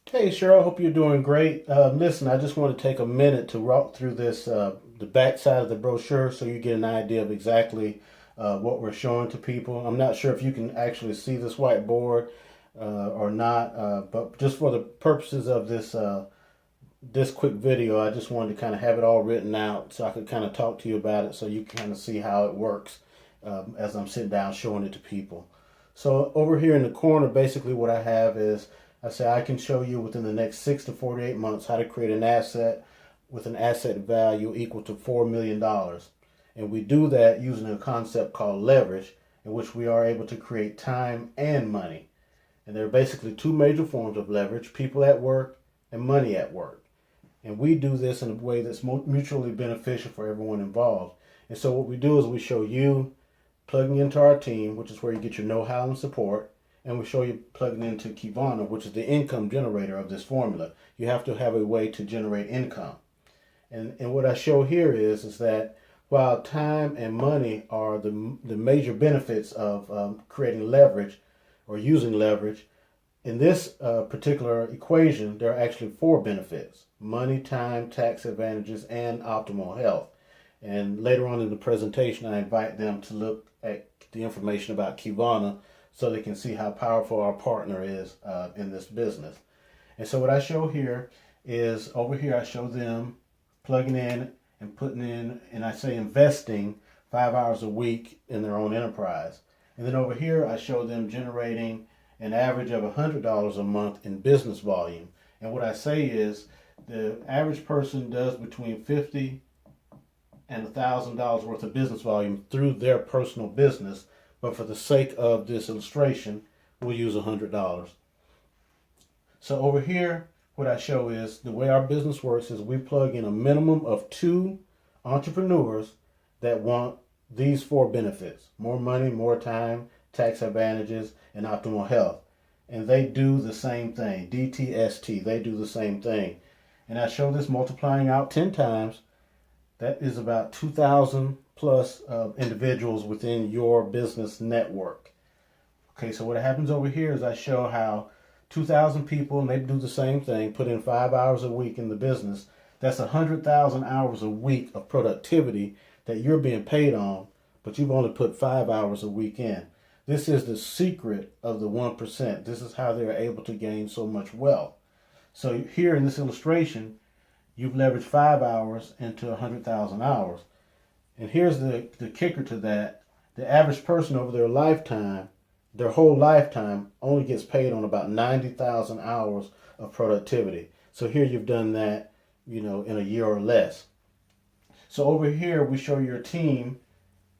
Hey, Cheryl, hope you're doing great. Listen, I just want to take a minute to walk through this, the back side of the brochure so you get an idea of exactly what we're showing to people. I'm not sure if you can actually see this whiteboard or not, but just for the purposes of this quick video, I just wanted to kind of have it all written out so I could kind of talk to you about it so you can kind of see how it works as I'm sitting down showing it to people. So over here in the corner, basically what I have is I say I can show you within the next 6 to 48 months how to create an asset with an asset value equal to $4 million. And we do that using a concept called leverage, in which we are able to create time and money. And there are basically two major forms of leverage: people at work and money at work. And we do this in a way that's mutually beneficial for everyone involved. And so what we do is we show you plugging into our team, which is where you get your know-how and support, and we show you plugging into Kivana, which is the income generator of this formula. You have to have a way to generate income. And what I show here is that while time and money are the major benefits of creating leverage or using leverage, in this particular equation, there are actually four benefits: money, time, tax advantages, and optimal health. And later on in the presentation, I invite them to look at the information about Kivana so they can see how powerful our partner is in this business. And so what I show here is, over here I show them plugging in and putting in, and I say investing 5 hours a week in their own enterprise. And then over here I show them generating an average of $100 a month in business volume. And what I say is the average person does between 50 and $1,000 worth of business volume through their personal business, but for the sake of this illustration, we'll use $100. So over here, what I show is the way our business works is we plug in a minimum of two entrepreneurs that want these four benefits: more money, more time, tax advantages, and optimal health. And they do the same thing. DTST, they do the same thing. And I show this multiplying out 10 times. That is about 2,000 plus individuals within your business network. Okay, so what happens over here is I show how 2,000 people, and they do the same thing, put in 5 hours a week in the business. That's 100,000 hours a week of productivity that you're being paid on, but you've only put 5 hours a week in. This is the secret of the 1%. This is how they're able to gain so much wealth. So here in this illustration, you've leveraged 5 hours into 100,000 hours. And here's the kicker to that. The average person over their whole lifetime, only gets paid on about 90,000 hours of productivity. So here you've done that, in a year or less. So over here we show your team,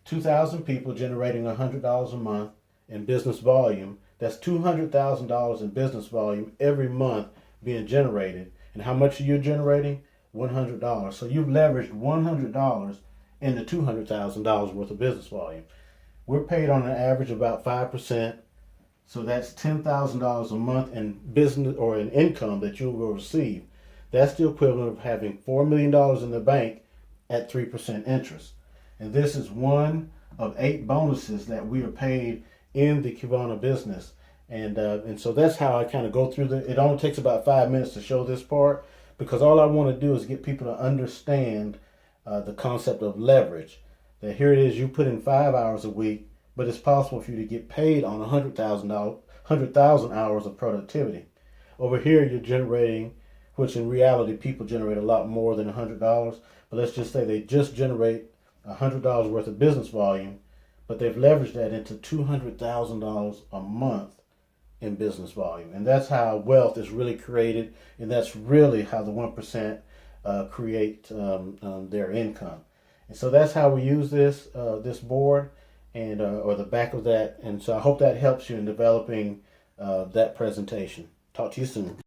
2,000 people generating $100 a month in business volume. That's $200,000 in business volume every month being generated. And how much are you generating? $100. So you've leveraged $100 into $200,000 worth of business volume. We're paid on an average about 5%. So that's $10,000 a month in business or in income that you will receive. That's the equivalent of having $4 million in the bank at 3% interest. And this is one of 8 bonuses that we are paid in the Kivana business. And so that's how I kind of go through it only takes about 5 minutes to show this part, because all I want to do is get people to understand the concept of leverage. That here it is, you put in 5 hours a week, but it's possible for you to get paid on 100,000 hours of productivity. Over here, you're generating, which in reality, people generate a lot more than $100. But let's just say they just generate $100 worth of business volume, but they've leveraged that into $200,000 a month in business volume. And that's how wealth is really created, and that's really how the 1% create their income. And so that's how we use this board and or the back of that. And so I hope that helps you in developing that presentation. Talk to you soon.